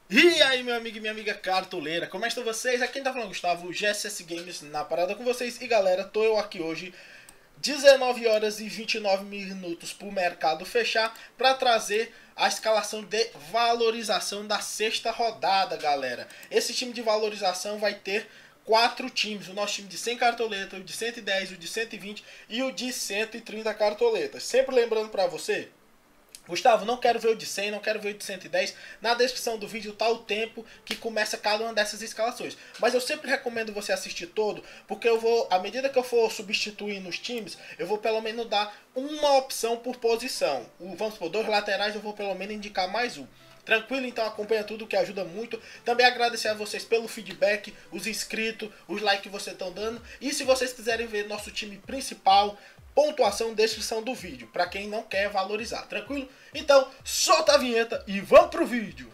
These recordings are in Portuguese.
E aí, meu amigo e minha amiga cartoleira, como estão vocês? Aqui quem tá falando é o Gustavo, GSS Games na parada com vocês. E galera, tô eu aqui hoje, 19 horas e 29 minutos pro mercado fechar, para trazer a escalação de valorização da sexta rodada, galera. Esse time de valorização vai ter quatro times: o nosso time de 100 cartoletas, o de 110, o de 120 e o de 130 cartoletas. Sempre lembrando para você, Gustavo, não quero ver o de 100, não quero ver o de 110. Na descrição do vídeo tá o tempo que começa cada uma dessas escalações. Mas eu sempre recomendo você assistir todo, porque eu vou, à medida que eu for substituindo os times, eu vou pelo menos dar uma opção por posição. Vamos supor, dois laterais, eu vou pelo menos indicar mais um. Tranquilo? Então acompanha tudo que ajuda muito. Também agradecer a vocês pelo feedback, os inscritos, os likes que vocês estão dando. E se vocês quiserem ver nosso time principal, pontuação, descrição do vídeo, para quem não quer valorizar, tranquilo? Então, solta a vinheta e vamos pro vídeo.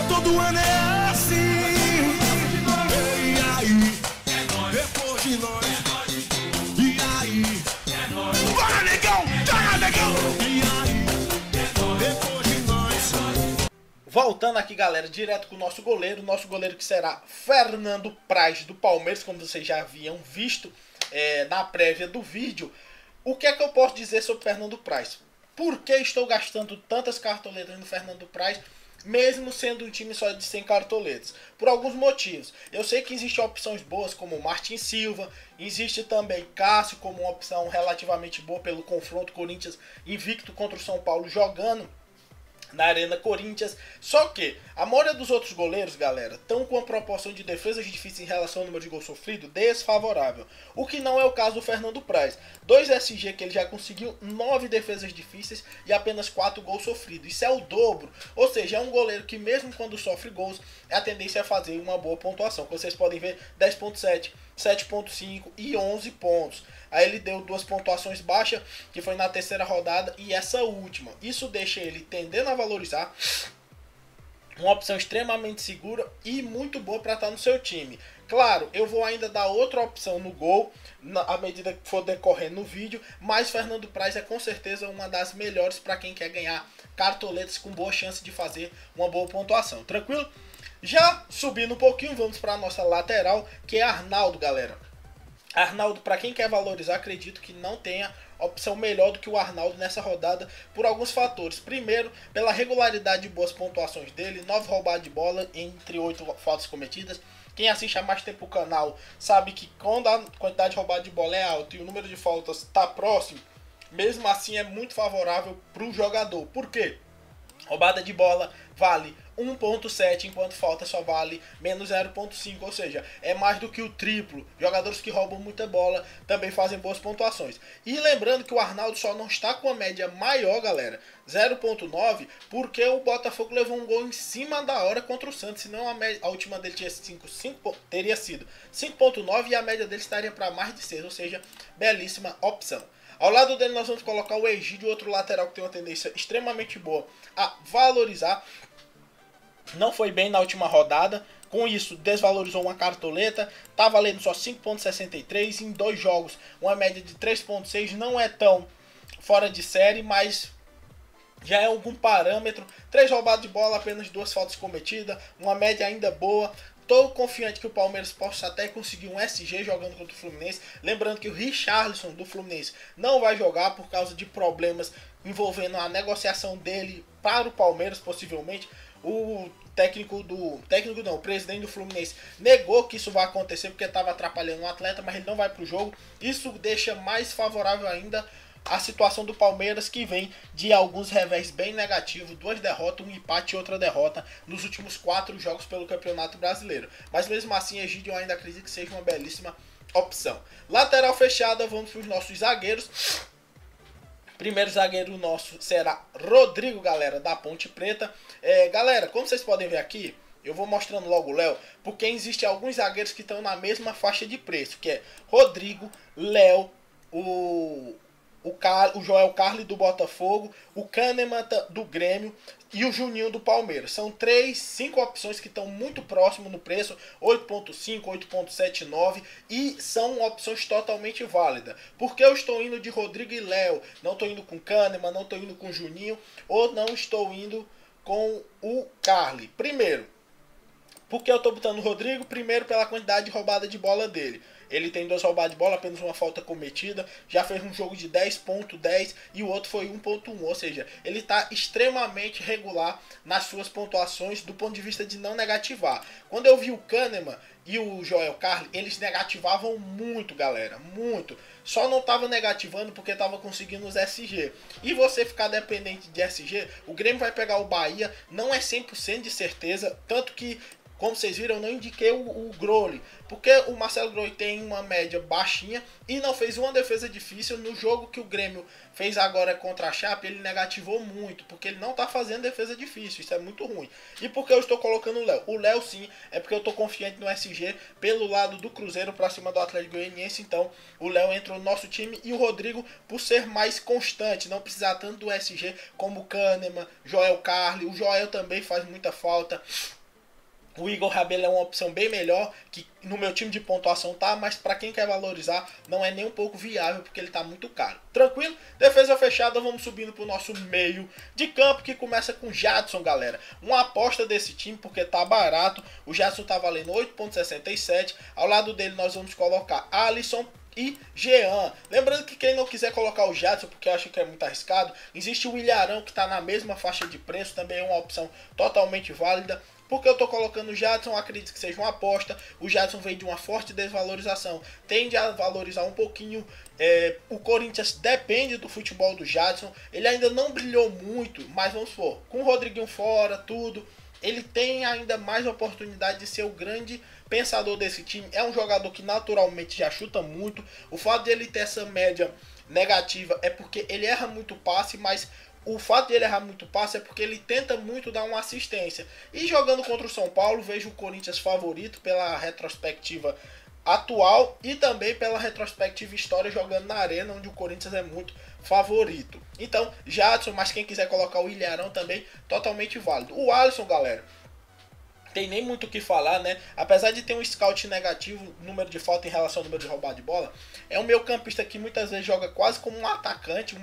Todo ano é assim. E aí? Depois de nós. E aí? Bora, negão! Bora, negão! E aí? Depois de nós. Voltando aqui, galera, direto com o nosso goleiro que será Fernando Praz do Palmeiras, como vocês já haviam visto na prévia do vídeo. O que é que eu posso dizer sobre Fernando Praz? Por que estou gastando tantas cartoletas no Fernando Praz, mesmo sendo um time só de 100 cartoletas? Por alguns motivos. Eu sei que existem opções boas como Martin Silva, existe também Cássio como uma opção relativamente boa pelo confronto Corinthians invicto contra o São Paulo jogando na Arena Corinthians. Só que a maioria dos outros goleiros, galera, estão com uma proporção de defesas difíceis em relação ao número de gols sofrido desfavorável. O que não é o caso do Fernando Praz. 2 SG que ele já conseguiu, 9 defesas difíceis e apenas 4 gols sofridos. Isso é o dobro. Ou seja, é um goleiro que mesmo quando sofre gols, a tendência é fazer uma boa pontuação. Como vocês podem ver, 10.7, 7.5 e 11 pontos. Aí ele deu duas pontuações baixas, que foi na terceira rodada e essa última. Isso deixa ele tendendo a valorizar, uma opção extremamente segura e muito boa para estar no seu time. Claro, eu vou ainda dar outra opção no gol à medida que for decorrendo no vídeo, mas Fernando Praz é com certeza uma das melhores para quem quer ganhar cartoletas com boa chance de fazer uma boa pontuação. Tranquilo? Já subindo um pouquinho, vamos para a nossa lateral, que é Arnaldo, galera. Arnaldo, para quem quer valorizar, acredito que não tenha opção melhor do que o Arnaldo nessa rodada por alguns fatores. Primeiro, pela regularidade de boas pontuações dele, 9 roubadas de bola entre 8 faltas cometidas. Quem assiste há mais tempo o canal sabe que quando a quantidade de roubada de bola é alta e o número de faltas está próximo, mesmo assim é muito favorável para o jogador. Por quê? Roubada de bola vale 1.7, enquanto falta só vale menos 0.5, ou seja, é mais do que o triplo. Jogadores que roubam muita bola também fazem boas pontuações. E lembrando que o Arnaldo só não está com a média maior, galera, 0.9, porque o Botafogo levou um gol em cima da hora contra o Santos, senão a última dele tinha 5, teria sido 5.9 e a média dele estaria para mais de 6, ou seja, belíssima opção. Ao lado dele nós vamos colocar o Egídio, outro lateral que tem uma tendência extremamente boa a valorizar. Não foi bem na última rodada, com isso desvalorizou uma cartoleta, tá valendo só 5.63 em 2 jogos, uma média de 3.6, não é tão fora de série, mas já é algum parâmetro. 3 roubadas de bola, apenas 2 faltas cometidas, uma média ainda boa. Estou confiante que o Palmeiras possa até conseguir um SG jogando contra o Fluminense. Lembrando que o Richarlison do Fluminense não vai jogar por causa de problemas envolvendo a negociação dele para o Palmeiras, possivelmente. O presidente do Fluminense negou que isso vai acontecer porque estava atrapalhando o atleta, mas ele não vai para o jogo. Isso deixa mais favorável ainda a situação do Palmeiras, que vem de alguns revés bem negativos, 2 derrotas, um empate e outra derrota nos últimos 4 jogos pelo Campeonato Brasileiro. Mas mesmo assim, Egídio ainda acredito que seja uma belíssima opção. Lateral fechada, vamos para os nossos zagueiros. Primeiro zagueiro nosso será Rodrigo, galera, da Ponte Preta. Galera, como vocês podem ver aqui, eu vou mostrando logo o Léo, porque existem alguns zagueiros que estão na mesma faixa de preço, que é Rodrigo, Léo, o Joel Carli do Botafogo, o Kahneman do Grêmio e o Juninho do Palmeiras. São 5 opções que estão muito próximo no preço, 8.5, 8.79, e são opções totalmente válidas. Porque eu estou indo de Rodrigo e Léo, não estou indo com Kahneman, não estou indo com Juninho, ou não estou indo com o Carly. Primeiro, porque eu tô botando o Rodrigo? Primeiro, pela quantidade de roubada de bola dele. Ele tem 2 roubadas de bola, apenas uma falta cometida. Já fez um jogo de 10.10 e o outro foi 1.1. Ou seja, ele está extremamente regular nas suas pontuações do ponto de vista de não negativar. Quando eu vi o Kahneman e o Joel Carly, eles negativavam muito, galera. Muito. Só não estava negativando porque estava conseguindo os SG. E você ficar dependente de SG, o Grêmio vai pegar o Bahia. Não é 100% de certeza. Tanto que, como vocês viram, eu não indiquei o Groli, porque o Marcelo Groli tem uma média baixinha e não fez uma defesa difícil. No jogo que o Grêmio fez agora contra a Chape, ele negativou muito, porque ele não está fazendo defesa difícil, isso é muito ruim. E por que eu estou colocando o Léo? O Léo sim, é porque eu estou confiante no SG pelo lado do Cruzeiro para cima do Atlético Goianiense, então o Léo entrou no nosso time e o Rodrigo por ser mais constante, não precisar tanto do SG como o Kahneman, Joel Carly, o Joel também faz muita falta. O Igor Rabelo é uma opção bem melhor, que no meu time de pontuação tá, mas para quem quer valorizar não é nem um pouco viável, porque ele tá muito caro. Tranquilo? Defesa fechada, vamos subindo pro nosso meio de campo, que começa com Jadson, galera. Uma aposta desse time, porque tá barato. O Jadson tá valendo 8.67. Ao lado dele nós vamos colocar Alisson e Jean. Lembrando que quem não quiser colocar o Jadson, porque acha que é muito arriscado, existe o Ilharão, que está na mesma faixa de preço, também é uma opção totalmente válida. Porque eu estou colocando o Jadson, acredito que seja uma aposta. O Jadson vem de uma forte desvalorização, tende a valorizar um pouquinho. O Corinthians depende do futebol do Jadson. Ele ainda não brilhou muito, mas vamos supor, com o Rodriguinho fora, tudo, ele tem ainda mais oportunidade de ser o grande pensador desse time. É um jogador que naturalmente já chuta muito. O fato de ele ter essa média negativa é porque ele erra muito passe, mas o fato de ele errar muito passe é porque ele tenta muito dar uma assistência. E jogando contra o São Paulo, vejo o Corinthians favorito pela retrospectiva atual e também pela retrospectiva história jogando na arena, onde o Corinthians é muito favorito. Então, Jadson, mas quem quiser colocar o Ilharão também, totalmente válido. O Alisson, galera, tem nem muito o que falar, né? Apesar de ter um scout negativo, número de falta em relação ao número de roubada de bola, é um meio campista que muitas vezes joga quase como um atacante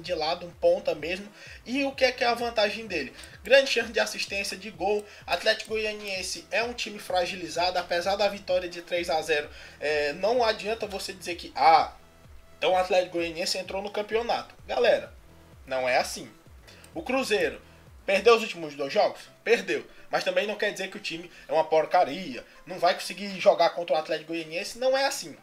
de lado, um ponta mesmo. E o que é a vantagem dele? Grande chance de assistência, de gol. Atlético Goianiense é um time fragilizado, apesar da vitória de 3-0. Não adianta você dizer que, então o Atlético Goianiense entrou no campeonato. Galera, não é assim. O Cruzeiro perdeu os últimos 2 jogos? Perdeu. Mas também não quer dizer que o time é uma porcaria, não vai conseguir jogar contra o Atlético Goianiense, não é assim.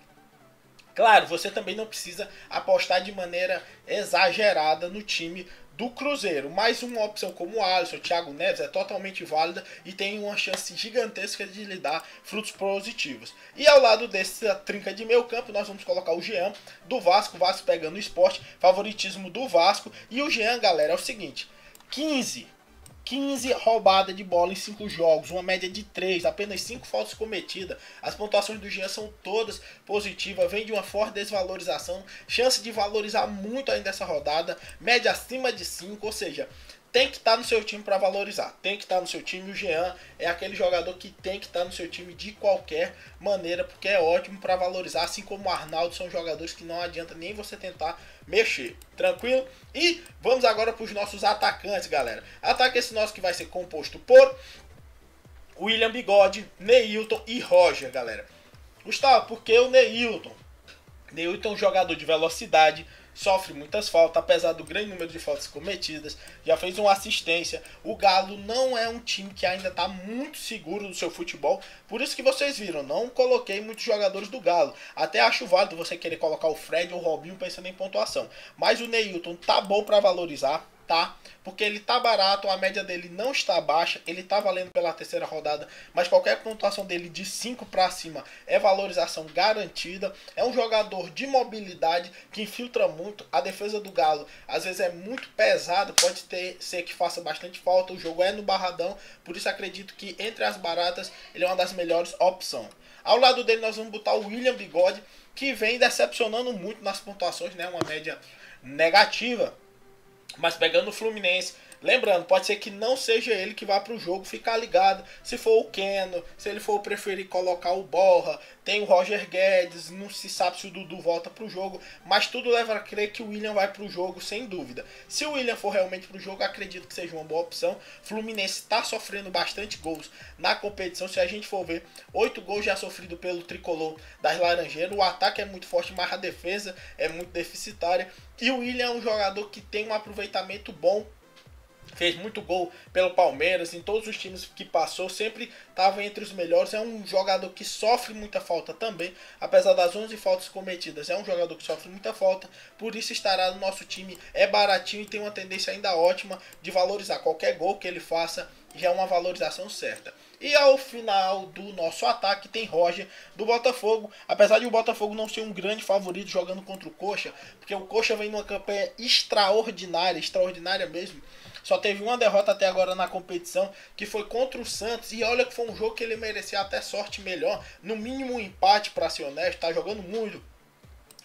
Claro, você também não precisa apostar de maneira exagerada no time do Cruzeiro, mas uma opção como o Alisson, o Thiago Neves é totalmente válida e tem uma chance gigantesca de lhe dar frutos positivos. E ao lado dessa trinca de meio campo, nós vamos colocar o Jean do Vasco, o Vasco pegando o Sport, favoritismo do Vasco. E o Jean, galera, é o seguinte, 15 roubadas de bola em 5 jogos, uma média de 3, apenas 5 faltas cometidas. As pontuações do Jean são todas positivas, vem de uma forte desvalorização, chance de valorizar muito ainda essa rodada, média acima de 5, ou seja, tem que estar no seu time para valorizar, tem que estar no seu time. O Jean é aquele jogador que tem que estar no seu time de qualquer maneira, porque é ótimo para valorizar, assim como o Arnaldo, são jogadores que não adianta nem você tentar mexer, tranquilo? E vamos agora para os nossos atacantes, galera. Ataque esse nosso que vai ser composto por William Bigode, Neilton e Roger, galera. Gustavo, por que o Neilton? Neilton é um jogador de velocidade, sofre muitas faltas, apesar do grande número de faltas cometidas, já fez uma assistência. O Galo não é um time que ainda está muito seguro do seu futebol, por isso que vocês viram, não coloquei muitos jogadores do Galo. Até acho válido você querer colocar o Fred ou o Robinho pensando em pontuação, mas o Neilton tá bom para valorizar, tá? Porque ele tá barato, a média dele não está baixa, ele tá valendo pela 3ª rodada, mas qualquer pontuação dele de 5 para cima é valorização garantida. É um jogador de mobilidade que infiltra muito. A defesa do Galo às vezes é muito pesada, pode ser que faça bastante falta. O jogo é no Barradão, por isso acredito que entre as baratas ele é uma das melhores opções. Ao lado dele nós vamos botar o William Bigode, que vem decepcionando muito nas pontuações, né? Uma média negativa. Mas pegando o Fluminense, Lembrando, pode ser que não seja ele que vá para o jogo, ficar ligado. Se for o Keno, se ele for preferir colocar o Borja, tem o Roger Guedes, não se sabe se o Dudu volta para o jogo, mas tudo leva a crer que o William vai para o jogo sem dúvida. Se o William for realmente para o jogo, acredito que seja uma boa opção. Fluminense está sofrendo bastante gols na competição, se a gente for ver, 8 gols já sofrido pelo tricolor das Laranjeiras. O ataque é muito forte, mas a defesa é muito deficitária. E o William é um jogador que tem um aproveitamento bom. Fez muito gol pelo Palmeiras, em todos os times que passou, sempre estava entre os melhores. É um jogador que sofre muita falta também, apesar das 11 faltas cometidas, é um jogador que sofre muita falta, por isso estará no nosso time, é baratinho e tem uma tendência ainda ótima de valorizar. Qualquer gol que ele faça já é uma valorização certa. E ao final do nosso ataque tem Roger do Botafogo, apesar de o Botafogo não ser um grande favorito jogando contra o Coxa, porque o Coxa vem numa campanha extraordinária mesmo. Só teve uma derrota até agora na competição, que foi contra o Santos. E olha que foi um jogo que ele merecia até sorte melhor. No mínimo um empate, para ser honesto. Tá jogando muito.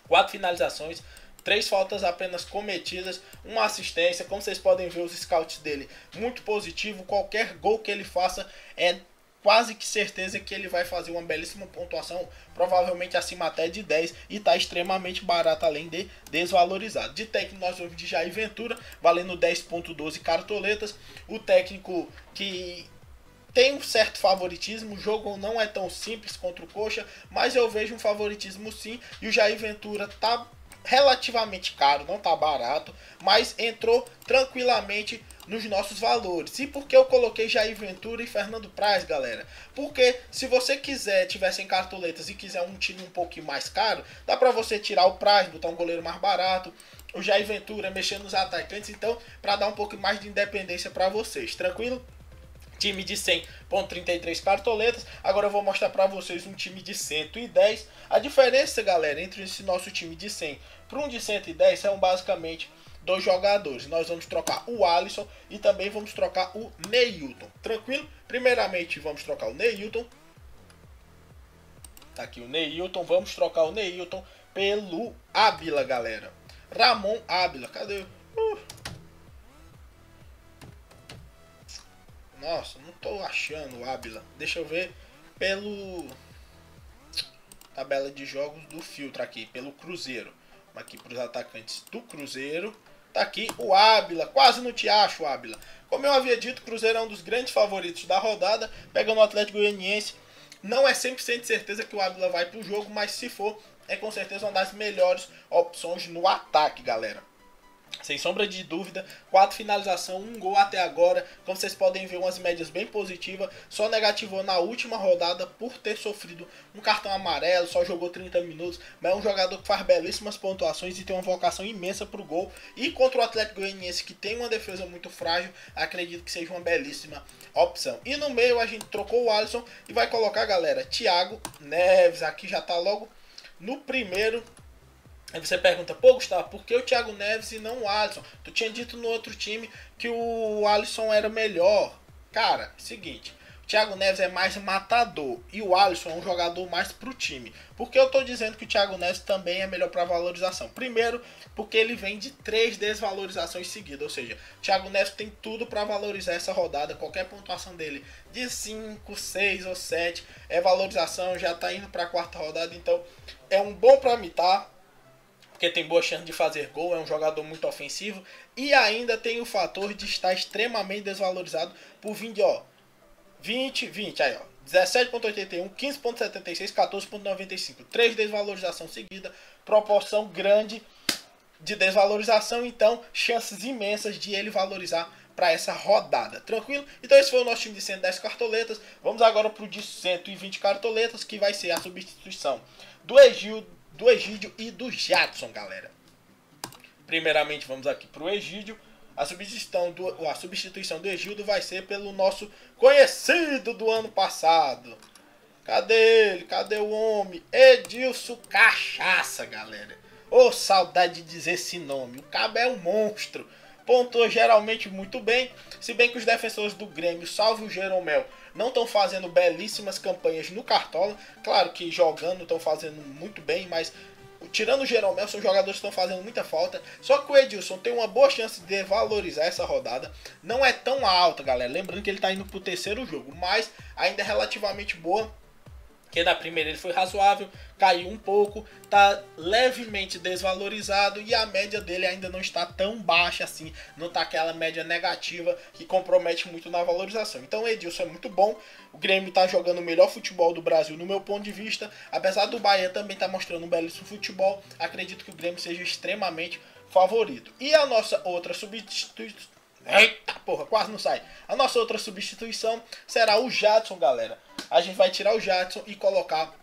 4 finalizações, 3 faltas apenas cometidas, uma assistência. Como vocês podem ver, os scouts dele muito positivo. Qualquer gol que ele faça é quase que certeza que ele vai fazer uma belíssima pontuação, provavelmente acima até de 10, e está extremamente barato, além de desvalorizado. De técnico nós vamos de Jair Ventura, valendo 10.12 cartoletas. O técnico que tem um certo favoritismo, o jogo não é tão simples contra o Coxa, mas eu vejo um favoritismo sim, e o Jair Ventura tá relativamente caro, não tá barato, mas entrou tranquilamente nos nossos valores. E por que eu coloquei Jair Ventura e Fernando Praz, galera? Porque se você tiver sem cartoletas e quiser um time um pouquinho mais caro, dá pra você tirar o Praz, botar um goleiro mais barato, o Jair Ventura mexendo nos atacantes, então para dar um pouco mais de independência para vocês, tranquilo? Time de 100.33 cartoletas. Agora eu vou mostrar para vocês um time de 110. A diferença, galera, entre esse nosso time de 100 para um de 110 são basicamente 2 jogadores. Nós vamos trocar o Alisson e também vamos trocar o Neilton. Tranquilo? Primeiramente vamos trocar o Neilton. Tá aqui o Neilton. Vamos trocar o Neilton pelo Ábila, galera. Ramon Ábila. Cadê? Nossa, não tô achando o Ábila. Deixa eu ver pelo tabela de jogos do filtro aqui, pelo Cruzeiro. Aqui para os atacantes do Cruzeiro. Tá aqui o Ábila. Quase não te acho, Ábila. Como eu havia dito, o Cruzeiro é um dos grandes favoritos da rodada. Pegando o Atlético Goianiense. Não é 100% de certeza que o Ábila vai pro jogo, mas se for, é com certeza uma das melhores opções no ataque, galera. Sem sombra de dúvida, 4 finalizações, 1 gol até agora. Como vocês podem ver, umas médias bem positivas. Só negativou na última rodada por ter sofrido um cartão amarelo, só jogou 30 minutos. Mas é um jogador que faz belíssimas pontuações e tem uma vocação imensa para o gol. E contra o Atlético Goianiense, que tem uma defesa muito frágil, acredito que seja uma belíssima opção. E no meio a gente trocou o Alisson e vai colocar, galera, Thiago Neves. Aqui já está logo no primeiro. Aí você pergunta, pô, Gustavo, por que o Thiago Neves e não o Alisson? Tu tinha dito no outro time que o Alisson era melhor. Cara, seguinte, o Thiago Neves é mais matador e o Alisson é um jogador mais pro time. Por que eu tô dizendo que o Thiago Neves também é melhor para valorização? Primeiro, porque ele vem de 3 desvalorizações seguidas, ou seja, o Thiago Neves tem tudo para valorizar essa rodada. Qualquer pontuação dele de 5, 6 ou 7 é valorização, já tá indo para a 4ª rodada, então é um bom para mitar, porque tem boa chance de fazer gol, é um jogador muito ofensivo. E ainda tem o fator de estar extremamente desvalorizado por 20, ó. 20, aí, ó. 17.81, 15.76, 14.95. 3 desvalorização seguida, proporção grande de desvalorização, então chances imensas de ele valorizar para essa rodada, tranquilo? Então esse foi o nosso time de 110 cartoletas. Vamos agora para o de 120 cartoletas, que vai ser a substituição do Egídio e do Jadson, galera. Primeiramente vamos aqui para o Egídio. A substituição do Egídio vai ser pelo nosso conhecido do ano passado. Cadê ele? Cadê o homem? Edilson Cachaça, galera. Ô, saudade de dizer esse nome. O cabo é um monstro. Pontua geralmente muito bem. Se bem que os defensores do Grêmio, salvo o Jeromel, não estão fazendo belíssimas campanhas no Cartola. Claro que jogando estão fazendo muito bem, mas tirando o Jeromel, são jogadores que estão fazendo muita falta. Só que o Edilson tem uma boa chance de valorizar essa rodada. Não é tão alta, galera. Lembrando que ele está indo para o terceiro jogo, mas ainda é relativamente boa. Que na primeira ele foi razoável, caiu um pouco, tá levemente desvalorizado e a média dele ainda não está tão baixa assim, não está aquela média negativa que compromete muito na valorização. Então o Edilson é muito bom, o Grêmio está jogando o melhor futebol do Brasil no meu ponto de vista, apesar do Bahia também estar mostrando um belíssimo futebol, acredito que o Grêmio seja extremamente favorito. E a nossa outra substituição... Eita porra, quase não sai. A nossa outra substituição será o Jadson, galera. A gente vai tirar o Jadson e colocar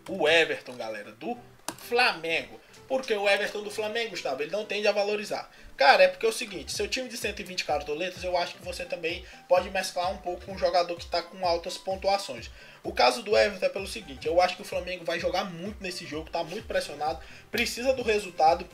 o Everton, galera, do Flamengo. Porque o Everton do Flamengo, Gustavo, ele não tende a valorizar. Cara, é porque é o seguinte, seu time de 120 cartoletas, eu acho que você também pode mesclar um pouco com um jogador que está com altas pontuações. O caso do Everton é pelo seguinte, eu acho que o Flamengo vai jogar muito nesse jogo, tá muito pressionado, precisa do resultado.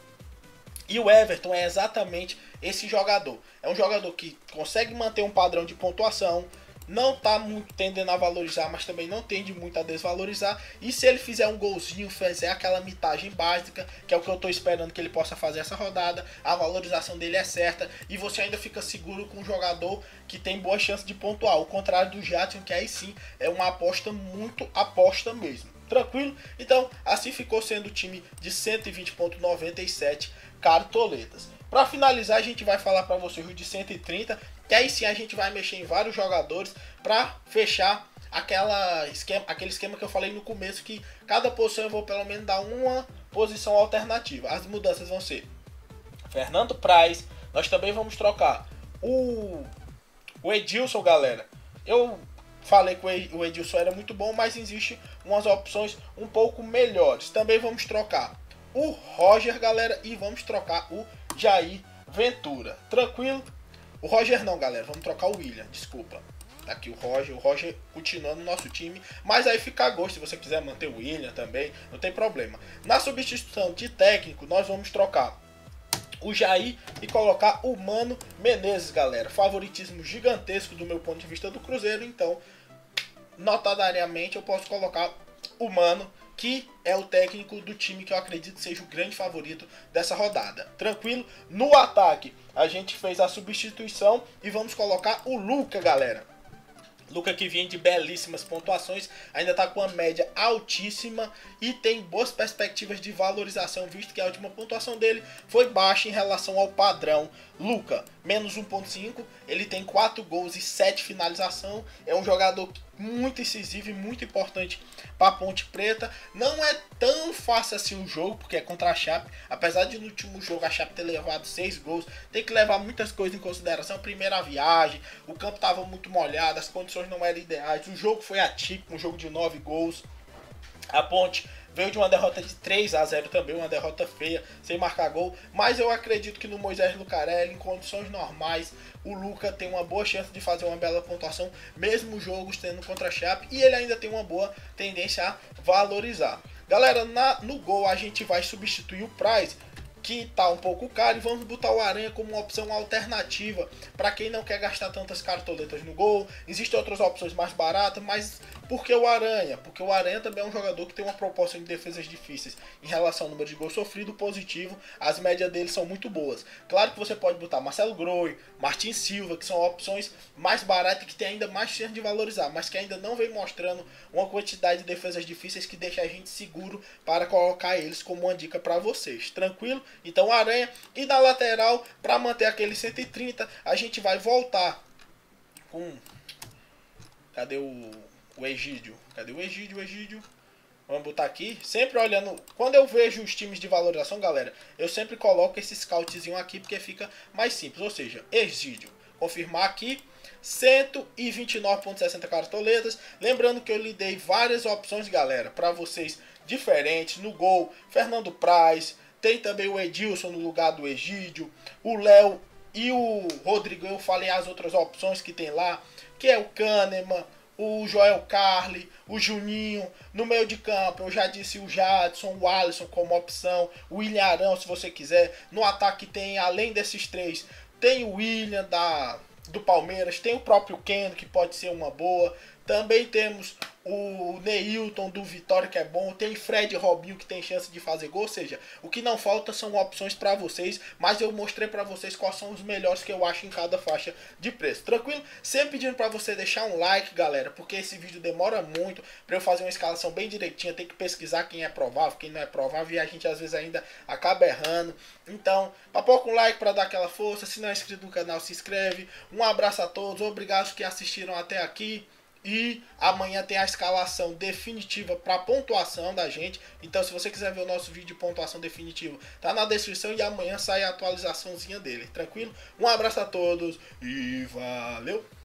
E o Everton é exatamente esse jogador. É um jogador que consegue manter um padrão de pontuação, não está muito tendendo a valorizar, mas também não tende muito a desvalorizar. E se ele fizer um golzinho, fizer aquela mitagem básica, que é o que eu estou esperando que ele possa fazer essa rodada, a valorização dele é certa e você ainda fica seguro com um jogador que tem boa chance de pontuar. Ao contrário do Jadson, que aí sim é uma aposta muito aposta mesmo. Tranquilo? Então, assim ficou sendo o time de 120,97 cartoletas. Para finalizar, a gente vai falar para vocês o de 130, que aí sim a gente vai mexer em vários jogadores para fechar aquele esquema que eu falei no começo, que cada posição eu vou pelo menos dar uma posição alternativa. As mudanças vão ser Fernando Praz, nós também vamos trocar o Edilson, galera. Eu falei que o Edilson era muito bom, mas existe umas opções um pouco melhores. Também vamos trocar o Roger, galera, e vamos trocar o Jair Ventura. Tranquilo? O Roger não, galera, vamos trocar o William, desculpa. Tá aqui o Roger continuando no nosso time, mas aí fica a gosto, se você quiser manter o William também, não tem problema. Na substituição de técnico, nós vamos trocar o Jair e colocar o Mano Menezes, galera. Favoritismo gigantesco do meu ponto de vista do Cruzeiro, então, notadamente, eu posso colocar o Mano, que é o técnico do time que eu acredito seja o grande favorito dessa rodada. Tranquilo? No ataque, a gente fez a substituição e vamos colocar o Luca, galera. Luca, que vinha de belíssimas pontuações, ainda está com uma média altíssima e tem boas perspectivas de valorização, visto que a última pontuação dele foi baixa em relação ao padrão. Luca, menos 1.5, ele tem 4 gols e 7 finalização, é um jogador muito incisivo e muito importante para a Ponte Preta. Não é tão fácil assim o jogo, porque é contra a Chape, apesar de no último jogo a Chape ter levado 6 gols, tem que levar muitas coisas em consideração. Primeira viagem, o campo estava muito molhado, as condições não eram ideais, o jogo foi atípico, um jogo de 9 gols. A Ponte veio de uma derrota de 3-0 também, uma derrota feia, sem marcar gol. Mas eu acredito que no Moisés Lucarelli, em condições normais, o Luca tem uma boa chance de fazer uma bela pontuação, mesmo os jogos tendo contra a Chape. E ele ainda tem uma boa tendência a valorizar. Galera, no gol a gente vai substituir o Praz, que tá um pouco caro, e vamos botar o Aranha como uma opção alternativa para quem não quer gastar tantas cartoletas no gol. Existem outras opções mais baratas, mas por que o Aranha? Porque o Aranha também é um jogador que tem uma proporção de defesas difíceis em relação ao número de gols sofrido positivo, as médias dele são muito boas. Claro que você pode botar Marcelo Groi, Martin Silva, que são opções mais baratas e que tem ainda mais chance de valorizar, mas que ainda não vem mostrando uma quantidade de defesas difíceis que deixa a gente seguro para colocar eles como uma dica para vocês. Tranquilo? Então Aranha. E na lateral, para manter aquele 130, a gente vai voltar com... Cadê o Egídio? Cadê o Egídio? Vamos botar aqui. Sempre olhando... Quando eu vejo os times de valorização, galera, eu sempre coloco esse scoutzinho aqui, porque fica mais simples. Ou seja, Egídio. Confirmar aqui. 129,60 cartoletas. Lembrando que eu lhe dei várias opções, galera, para vocês diferentes. No gol, Fernando Praz. Tem também o Edilson no lugar do Egídio. O Léo e o Rodrigo. Eu falei as outras opções que tem lá, que é o Kahneman, o Joel Carli, o Juninho. No meio de campo, eu já disse o Jadson, o Alisson como opção, o William Arão, se você quiser. No ataque tem, além desses três, tem o William do Palmeiras, tem o próprio Keno, que pode ser uma boa. Também temos o Neilton do Vitória, que é bom, tem Fred e Robinho, que tem chance de fazer gol. Ou seja, o que não falta são opções para vocês, mas eu mostrei para vocês quais são os melhores que eu acho em cada faixa de preço. Tranquilo? Sempre pedindo para você deixar um like, galera, porque esse vídeo demora muito para eu fazer uma escalação bem direitinha. Tem que pesquisar quem é provável, quem não é provável, e a gente às vezes ainda acaba errando. Então, papoca um like para dar aquela força. Se não é inscrito no canal, se inscreve. Um abraço a todos, obrigado que assistiram até aqui. E amanhã tem a escalação definitiva para pontuação da gente. Então, se você quiser ver o nosso vídeo de pontuação definitiva, tá na descrição, e amanhã sai a atualizaçãozinha dele. Tranquilo? Um abraço a todos e valeu!